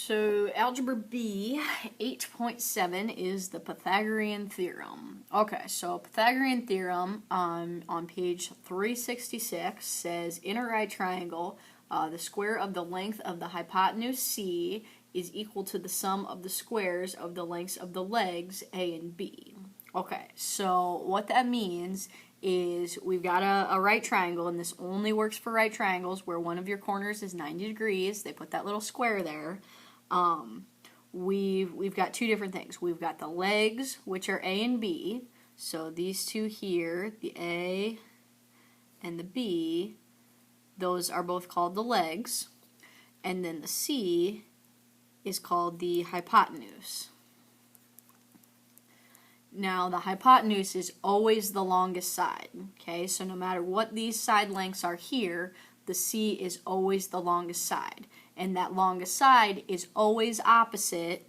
So Algebra B 8.7 is the Pythagorean theorem. Okay, so Pythagorean theorem on page 366 says in a right triangle, the square of the length of the hypotenuse C is equal to the sum of the squares of the lengths of the legs A and B. Okay, so what that means is we've got a right triangle, and this only works for right triangles where one of your corners is 90 degrees. They put that little square there. We've got two different things. We've got the legs, which are A and B. So these two here, the A and the B, those are both called the legs. And then the C is called the hypotenuse. Now, the hypotenuse is always the longest side, okay? So no matter what these side lengths are here, the C is always the longest side. And that longest side is always opposite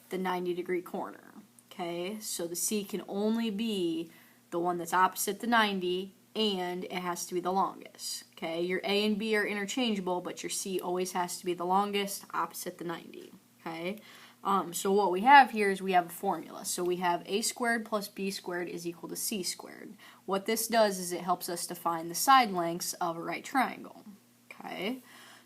the 90-degree corner, okay? So the C can only be the one that's opposite the 90, and it has to be the longest, okay? Your A and B are interchangeable, but your C always has to be the longest, opposite the 90, okay? So what we have here is we have a formula. So we have a squared plus b squared is equal to c squared. What this does is it helps us to find the side lengths of a right triangle. Okay.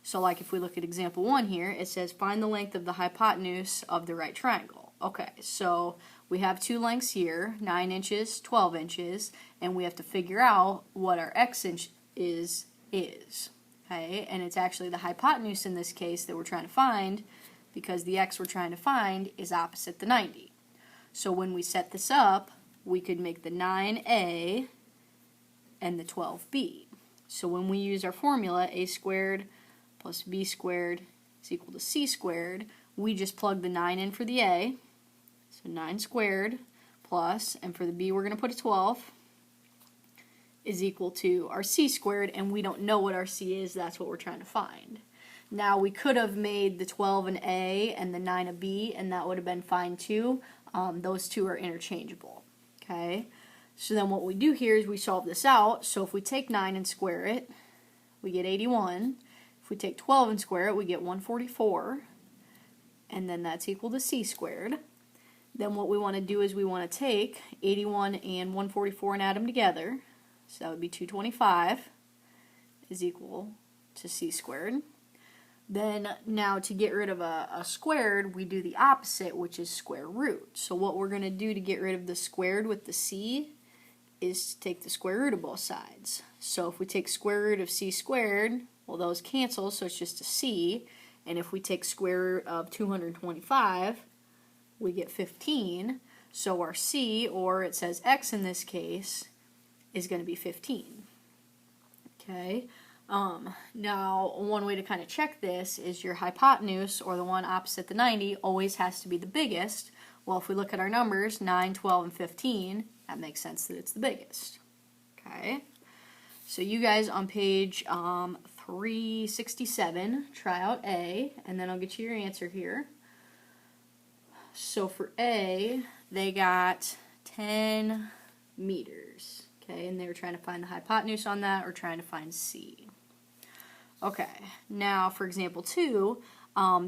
So like if we look at example 1 here, it says find the length of the hypotenuse of the right triangle. Okay, so we have two lengths here, 9 inches, 12 inches, and we have to figure out what our x inch is. Okay, and it's actually the hypotenuse in this case that we're trying to find, because the x we're trying to find is opposite the 90. So when we set this up, we could make the 9a and the 12b. So when we use our formula, a squared plus b squared is equal to c squared, we just plug the 9 in for the a, so 9 squared plus, and for the b we're going to put a 12, is equal to our c squared, and we don't know what our c is, that's what we're trying to find. Now, we could have made the 12 an A and the 9 a B, and that would have been fine too. Those two are interchangeable. Okay? So then what we do here is we solve this out. So if we take 9 and square it, we get 81. If we take 12 and square it, we get 144. And then that's equal to c squared. Then what we want to do is we want to take 81 and 144 and add them together. So that would be 225 is equal to c squared. Then now to get rid of a squared, we do the opposite, which is square root. So what we're going to do to get rid of the squared with the c is to take the square root of both sides. So if we take square root of c squared, well, those cancel, so it's just a c. And if we take square root of 225, we get 15. So our c, or it says x in this case, is going to be 15. Okay? Now, one way to kind of check this is your hypotenuse, or the one opposite the 90, always has to be the biggest. Well, if we look at our numbers, 9, 12, and 15, that makes sense that it's the biggest. Okay? So you guys on page 367, try out A, and then I'll get you your answer here. So for A, they got 10 meters. Okay, and they were trying to find the hypotenuse on that, or trying to find C. Okay, now for example 2,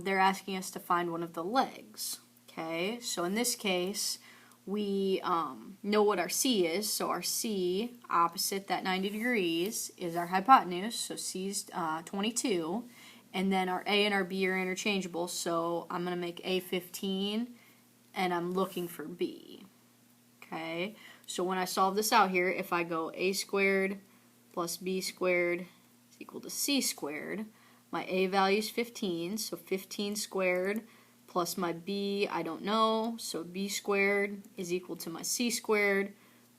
they're asking us to find one of the legs. Okay, so in this case, we know what our C is, so our C opposite that 90 degrees is our hypotenuse, so C's 22, and then our A and our B are interchangeable, so I'm going to make A 15, and I'm looking for B. Okay, so when I solve this out here, if I go a squared plus b squared is equal to c squared, my a value is 15, so 15 squared plus my b, I don't know, so b squared is equal to my c squared,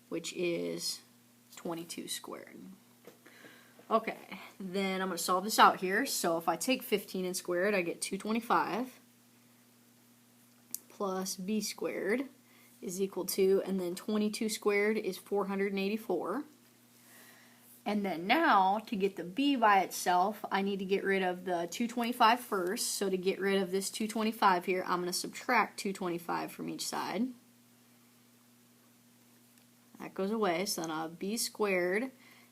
which is 22 squared. Okay, then I'm going to solve this out here. So if I take 15 and square it, I get 225 plus b squared is equal to, and then 22 squared is 484. And then now, to get the b by itself, I need to get rid of the 225 first. So to get rid of this 225 here, I'm going to subtract 225 from each side. That goes away, so then I'll have b squared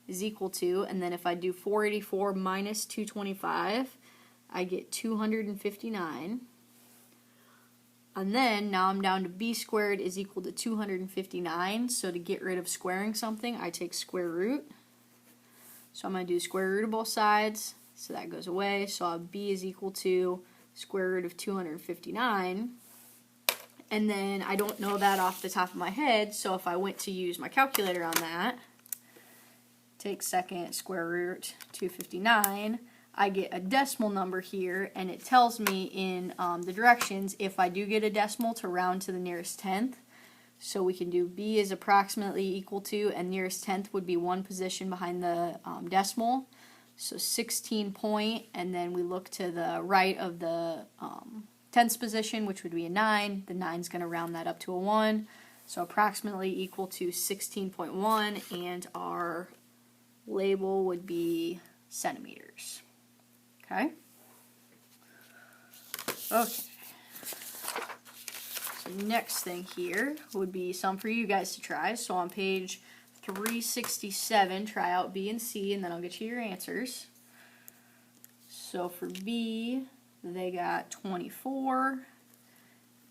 is equal to, and then if I do 484 minus 225, I get 259. And then now I'm down to b squared is equal to 259. So to get rid of squaring something, I take square root. So I'm going to do square root of both sides. So that goes away. So I'll have b is equal to square root of 259. And then I don't know that off the top of my head, so if I went to use my calculator on that, take second square root 259, I get a decimal number here, and it tells me in the directions if I do get a decimal to round to the nearest tenth. So we can do b is approximately equal to, and nearest tenth would be one position behind the decimal. So 16 point, and then we look to the right of the tenths position, which would be a 9. The 9 is going to round that up to a 1. So approximately equal to 16.1, and our label would be centimeters. Okay? Okay. So next thing here would be some for you guys to try. So on page 367, try out B and C, and then I'll get you your answers. So for B, they got 24,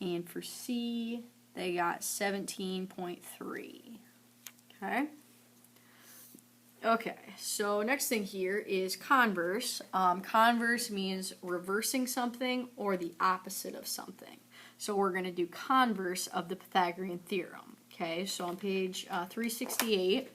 and for C, they got 17.3. Okay? Okay, so next thing here is converse. Converse means reversing something or the opposite of something. So we're going to do converse of the Pythagorean theorem. Okay, so on page 368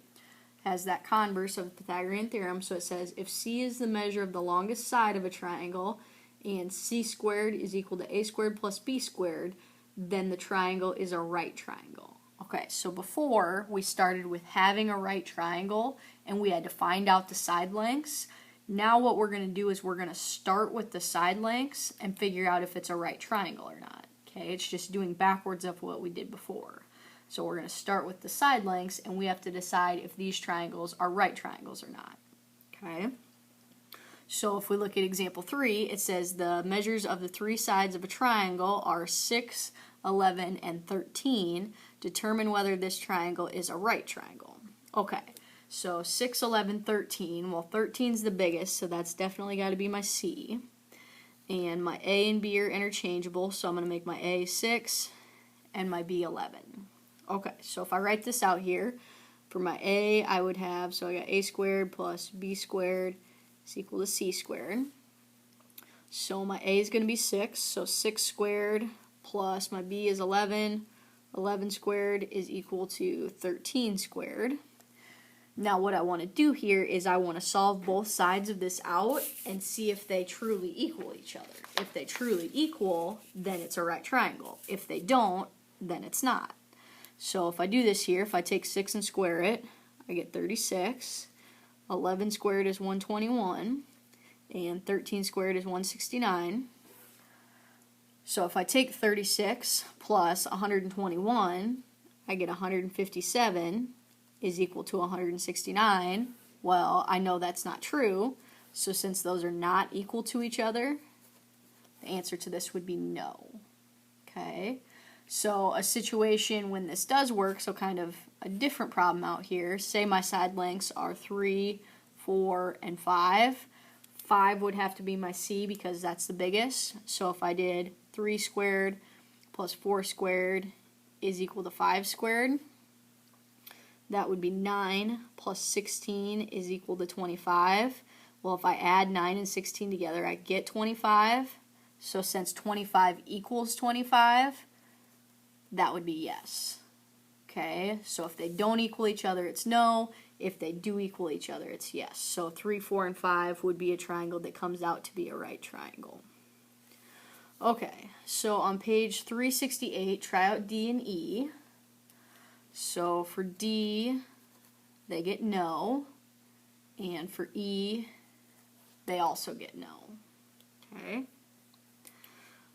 has that converse of the Pythagorean theorem. So it says if C is the measure of the longest side of a triangle and C squared is equal to A squared plus B squared, then the triangle is a right triangle. Okay, so before we started with having a right triangle and we had to find out the side lengths. Now what we're going to do is we're going to start with the side lengths and figure out if it's a right triangle or not. Okay, it's just doing backwards of what we did before. So we're going to start with the side lengths, and we have to decide if these triangles are right triangles or not. Okay? So if we look at example 3, it says the measures of the three sides of a triangle are 6, 11, and 13. Determine whether this triangle is a right triangle. Okay, so 6, 11, 13. Well, 13 is the biggest, so that's definitely got to be my C. And my A and B are interchangeable, so I'm going to make my A 6 and my B 11. Okay, so if I write this out here, for my A, I would have, so I got A squared plus B squared is equal to C squared. So my A is going to be 6, so 6 squared plus my B is 11. 11 squared is equal to 13 squared. Now what I want to do here is I want to solve both sides of this out and see if they truly equal each other. If they truly equal, then it's a right triangle. If they don't, then it's not. So if I do this here, if I take 6 and square it, I get 36. 11 squared is 121. And 13 squared is 169. So if I take 36 plus 121, I get 157 is equal to 169. Well, I know that's not true. So since those are not equal to each other, the answer to this would be no. Okay? So a situation when this does work, so kind of a different problem out here. Say my side lengths are 3, 4, and 5. 5 would have to be my C because that's the biggest. So if I did 3 squared plus 4 squared is equal to 5 squared, that would be 9 plus 16 is equal to 25. Well, if I add 9 and 16 together, I get 25. So since 25 equals 25, that would be yes. Okay, so if they don't equal each other, it's no. If they do equal each other, it's yes. So 3, 4, and 5 would be a triangle that comes out to be a right triangle. Okay, so on page 368, try out D and E. So for D, they get no. And for E, they also get no. Okay.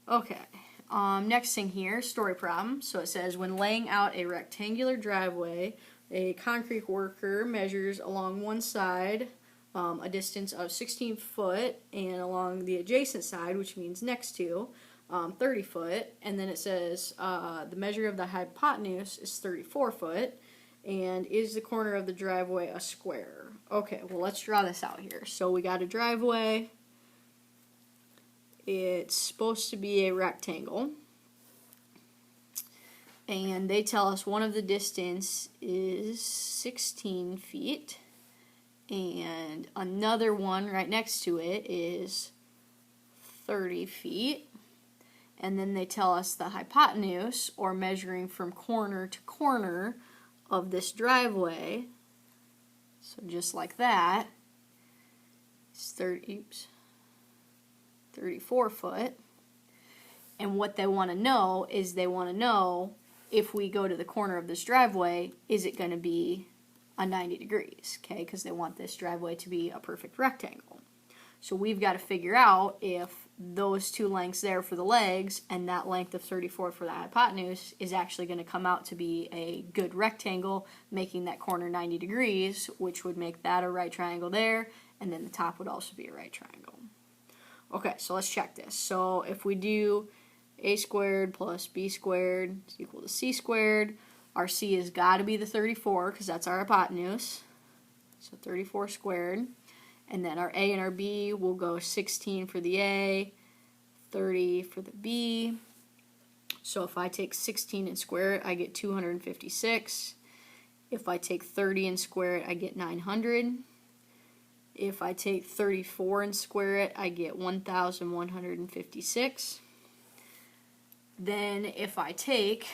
Okay. Next thing here, story problem. So it says, when laying out a rectangular driveway, a concrete worker measures along one side a distance of 16 foot, and along the adjacent side, which means next to, 30 foot. And then it says the measure of the hypotenuse is 34 foot, and is the corner of the driveway a square? Okay, well, let's draw this out here. So we got a driveway. it's supposed to be a rectangle. And they tell us one of the distance is 16 feet. And another one right next to it is 30 feet. And then they tell us the hypotenuse, or measuring from corner to corner of this driveway, so just like that, it's 34 foot. And what they want to know is they want to know, if we go to the corner of this driveway, is it going to be a 90 degrees, okay? Because they want this driveway to be a perfect rectangle. So we've got to figure out if those two lengths there for the legs and that length of 34 for the hypotenuse is actually going to come out to be a good rectangle, making that corner 90 degrees, which would make that a right triangle there, and then the top would also be a right triangle. Okay, so let's check this. So if we do a squared plus b squared is equal to c squared, our c has got to be the 34 because that's our hypotenuse, so 34 squared. And then our a and our b will go 16 for the a, 30 for the b. So if I take 16 and square it, I get 256. If I take 30 and square it, I get 900. If I take 34 and square it, I get 1,156. Then if I take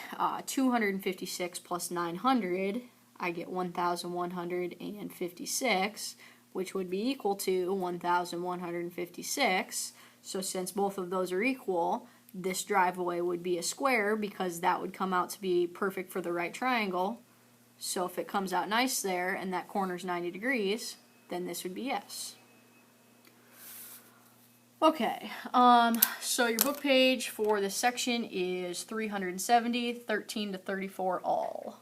256 plus 900, I get 1,156, which would be equal to 1,156. So since both of those are equal, this driveway would be a square because that would come out to be perfect for the right triangle. So if it comes out nice there and that corner's 90 degrees, then this would be yes. Okay, so your book page for this section is 370, 13 to 34 all.